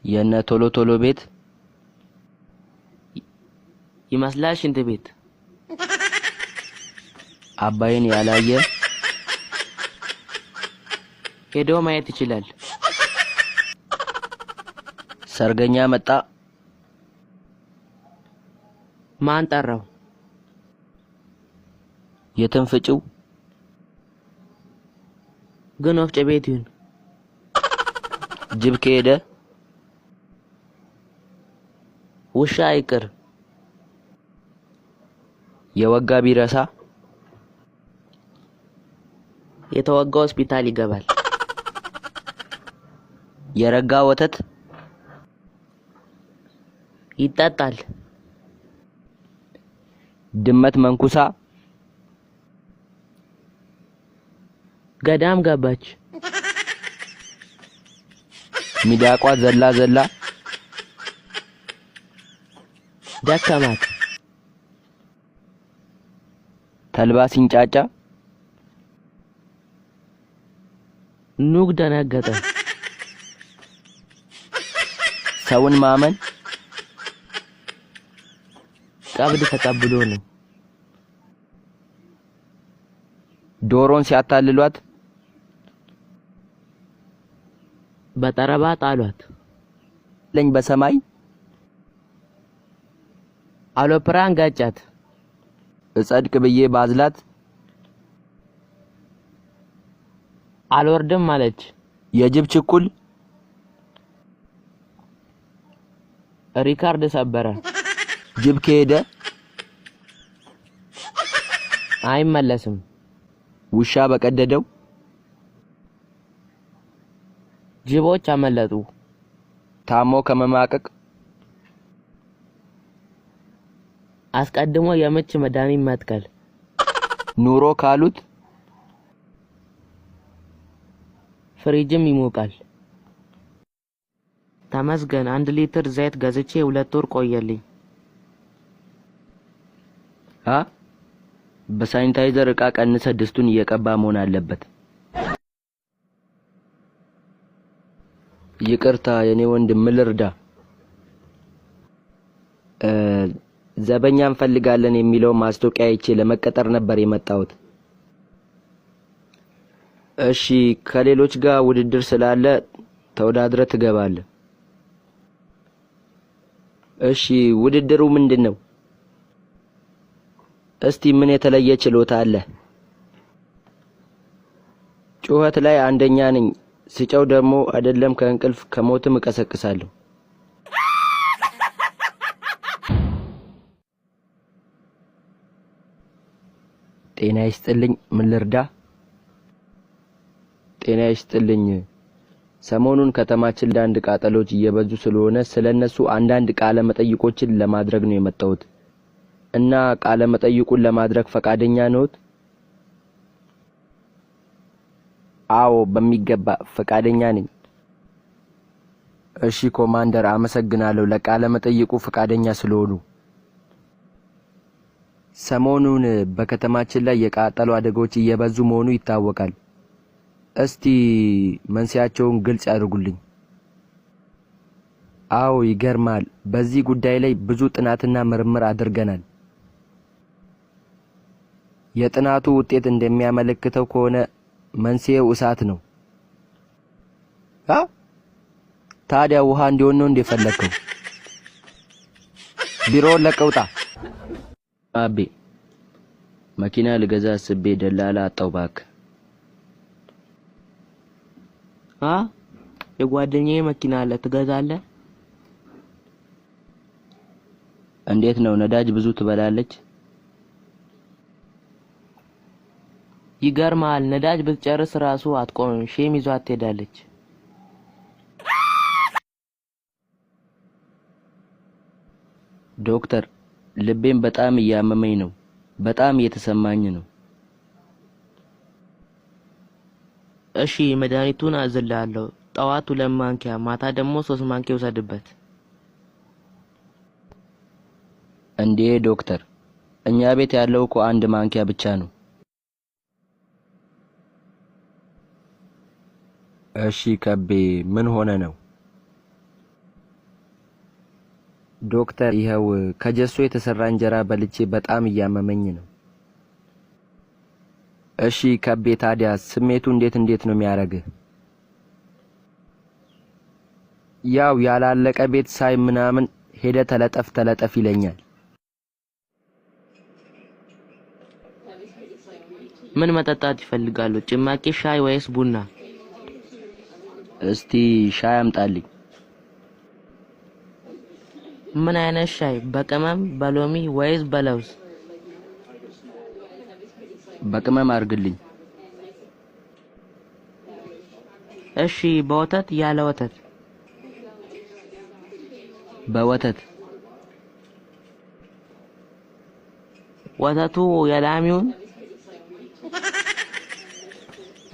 የነ ቶሎ ቶሎ ቤት ይመስላል ሽንት ቤት። አባይን ያላየ ሄዶ ማየት ይችላል። ሰርገኛ መጣ። ማን ጠራው? የትንፍጭው ግን ወፍጮ ቤት ይሁን። ጅብ ከሄደ ውሻ አይቅር። የወጋ ቢረሳ የተወጋ ሆስፒታል ይገባል። የረጋ ወተት ይጠጣል። ድመት መንኩሳ ገዳም ገባች። ሚዳቋ ዘላ ዘላ ደከማት። ተልባ ሲንጫጫ ኑግ ደነገጠ። ሰውን ማመን ቀብድ ተቀብሎ ነው። ዶሮን ሲያታልሏት በጠረባ ጣሏት። ለኝ በሰማይ አውሮፕላን ጋጫት። እጸድቅ ብዬ ባዝላት አልወርድም አለች። የጅብ ችኩል ሪካርድ ሰበረ። ጅብ ከሄደ አይመለስም። ውሻ በቀደደው ጅቦች አመለጡ። ታሞ ከመማቀቅ አስቀድሞ የምች መድኃኒት መትከል። ኑሮ ካሉት ፍሪጅም ይሞቃል። ተመስገን 1 ሊትር ዘይት ገዝቼ 2 ወር ቆየልኝ። በሳኒታይዘር እቃ ቀንሰ ድስቱን እየቀባ መሆን አለበት። ይቅርታ የኔ ወንድም ልርዳ። ዘበኛ እንፈልጋለን የሚለው ማስታወቂያ አይቼ ለመቀጠር ነበር የመጣሁት። እሺ ከሌሎች ጋር ውድድር ስላለ ተወዳድረ ትገባለህ። እሺ ውድድሩ ምንድነው? እስቲ ምን የተለየ ችሎታ አለ? ጩኸት ላይ አንደኛ ነኝ። ስጨው ደግሞ አይደለም ከእንቅልፍ ከሞትም እቀሰቅሳለሁ። ጤና ይስጥልኝ፣ ምን ልርዳ? ጤና ይስጥልኝ። ሰሞኑን ከተማችን ለአንድ ቃጠሎች እየበዙ ስለሆነ ስለነሱ አንዳንድ ቃለ መጠይቆችን ለማድረግ ነው የመጣሁት እና ቃለ መጠይቁን ለማድረግ ፈቃደኛ ነዎት? አዎ በሚገባ ፈቃደኛ ነኝ። እሺ ኮማንደር አመሰግናለሁ ለቃለ መጠይቁ ፈቃደኛ ስለሆኑ። ሰሞኑን በከተማችን ላይ የቃጠሎ አደጋዎች እየበዙ መሆኑ ይታወቃል። እስቲ መንስኤያቸውን ግልጽ ያድርጉልኝ። አዎ ይገርማል። በዚህ ጉዳይ ላይ ብዙ ጥናትና ምርምር አድርገናል። የጥናቱ ውጤት እንደሚያመለክተው ከሆነ መንስኤው እሳት ነው። ታዲያ ውሃ እንዲሆን ነው እንደፈለከው? ቢሮውን ለቀውጣ። አቤ መኪና ልገዛ አስቤ ደላላ አጣው እባክህ። የጓደኛዬ መኪና አለ ትገዛለህ? እንዴት ነው ነዳጅ ብዙ ትበላለች? ይገርማል። ነዳጅ ብትጨርስ ራሱ አትቆምም። ሼም ይዟት ትሄዳለች። ዶክተር ልቤን በጣም እያመመኝ ነው። በጣም እየተሰማኝ ነው። እሺ መድኃኒቱን አዝልሃለሁ። ጠዋት 2 ማንኪያ ማታ ደግሞ 3 ማንኪያ ውሰድበት። እንዴ ዶክተር እኛ ቤት ያለው እኮ 1 ማንኪያ ብቻ ነው። እሺ ከቤ ምን ሆነ ነው? ዶክተር ይኸው ከጀሶ የተሰራ እንጀራ በልቼ በጣም እያመመኝ ነው። እሺ ከቤ ታዲያ ስሜቱ እንዴት ነው የሚያረግህ? ያው ያላለቀ ቤት ሳይ ምናምን ሄደ ተለጠፍ ይለኛል። ምን መጠጣት ይፈልጋሉ? ጭማቂ፣ ሻይ ወይስ ቡና? እስቲ ሻይ አምጣልኝ። ምን አይነት ሻይ? በቅመም፣ በሎሚ ወይስ በለውዝ? በቅመም አርግልኝ። እሺ በወተት ያለ ወተት? በወተት። ወተቱ የላሚውን?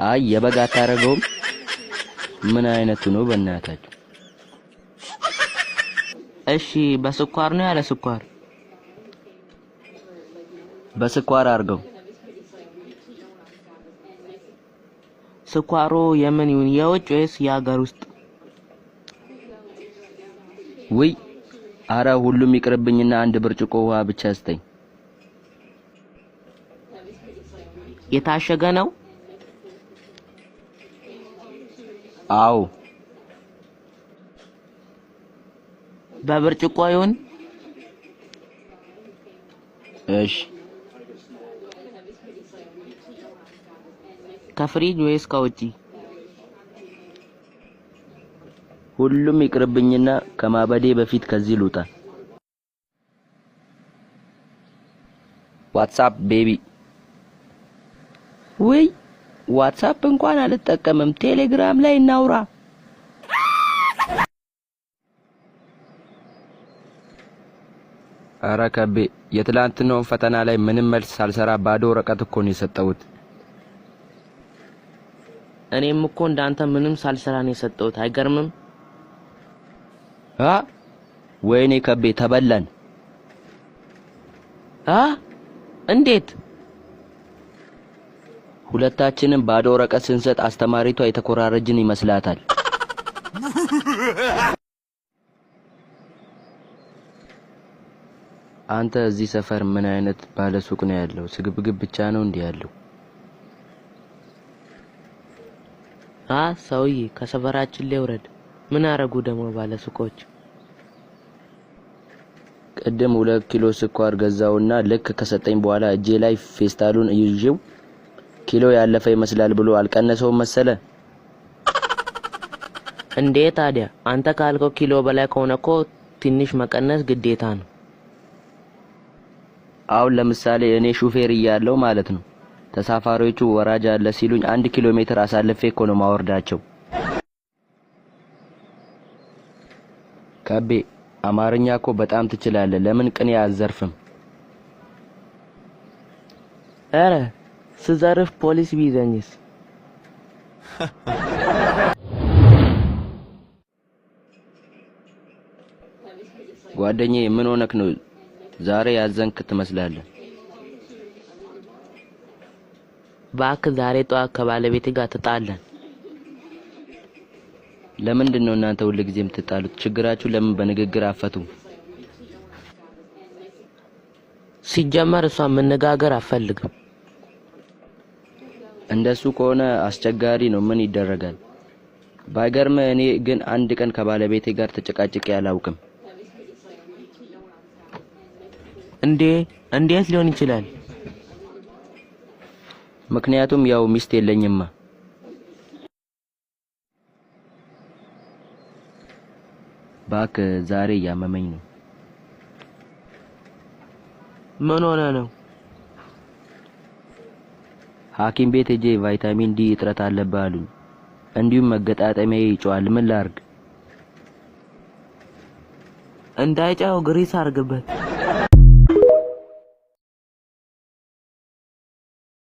አይ የበግ አታረገውም? ምን አይነቱ ነው በእናታችሁ? እሺ በስኳር ነው ያለ ስኳር? በስኳር አርገው። ስኳሩ የምን ይሁን? የውጭ ወይስ የሀገር ውስጥ? ውይ አረ ሁሉም ይቅርብኝና አንድ ብርጭቆ ውሃ ብቻ ስጠኝ። የታሸገ ነው? አዎ። በብርጭቆ ይሁን? እሺ። ከፍሪጅ ወይስ ከውጪ? ሁሉም ይቅርብኝና ከማበዴ በፊት ከዚህ ልውጣ። ዋትስአፕ ቤቢ። ውይ ዋትስአፕ እንኳን አልጠቀምም። ቴሌግራም ላይ እናውራ። አረ ከቤ የትላንትናውን ፈተና ላይ ምንም መልስ ሳልሰራ ባዶ ወረቀት እኮ ነው የሰጠሁት። እኔም እኮ እንዳንተ ምንም ሳልሰራ ነው የሰጠሁት። አይገርምም? ወይኔ ከቤ ተበላን። እንዴት? ሁለታችንም ባዶ ወረቀት ስንሰጥ አስተማሪቷ የተኮራረጅን ይመስላታል። አንተ እዚህ ሰፈር ምን አይነት ባለ ሱቅ ነው ያለው? ስግብግብ ብቻ ነው እንዴ ያለው? ሰውዬ ከሰፈራችን ላይ ውረድ። ምን አረጉ ደግሞ ባለ ሱቆች? ቅድም 2 ኪሎ ስኳር ገዛውና ልክ ከሰጠኝ በኋላ እጄ ላይ ፌስታሉን ይዤው ኪሎ ያለፈ ይመስላል ብሎ አልቀነሰውም መሰለ። እንዴ ታዲያ አንተ ካልከው ኪሎ በላይ ከሆነ እኮ ትንሽ መቀነስ ግዴታ ነው። አሁን ለምሳሌ እኔ ሹፌር እያለሁ ማለት ነው ተሳፋሪዎቹ ወራጅ አለ ሲሉኝ 1 ኪሎ ሜትር አሳልፌ እኮ ነው ማወርዳቸው። ከቤ አማርኛ እኮ በጣም ትችላለህ። ለምን ቅኔ አዘርፍም? አረ ስዘርፍ ፖሊስ ቢይዘኝስ? ጓደኛዬ ምን ሆነክ ነው ዛሬ ያዘንክ ትመስላለህ? ባክ ዛሬ ጠዋት ከባለቤቴ ጋር ተጣላን። ለምንድን ነው እናንተ ሁሉ ጊዜ የምትጣሉት? ችግራችሁ ለምን በንግግር አፈቱም? ሲጀመር እሷ መነጋገር አፈልግም። እንደሱ ከሆነ አስቸጋሪ ነው። ምን ይደረጋል? ባይገርም እኔ ግን አንድ ቀን ከባለቤቴ ጋር ተጨቃጭቄ አላውቅም። እንዴት ሊሆን ይችላል? ምክንያቱም ያው ሚስት የለኝማ። ባክ ዛሬ ያመመኝ ነው። ምን ሆነ ነው? ሐኪም ቤት ሄጄ ቫይታሚን ዲ እጥረት አለብህ አሉኝ። እንዲሁም መገጣጠሚያዬ ይጮሃል። ምን ላርግ? እንዳይጫው ግሪስ አርግበት።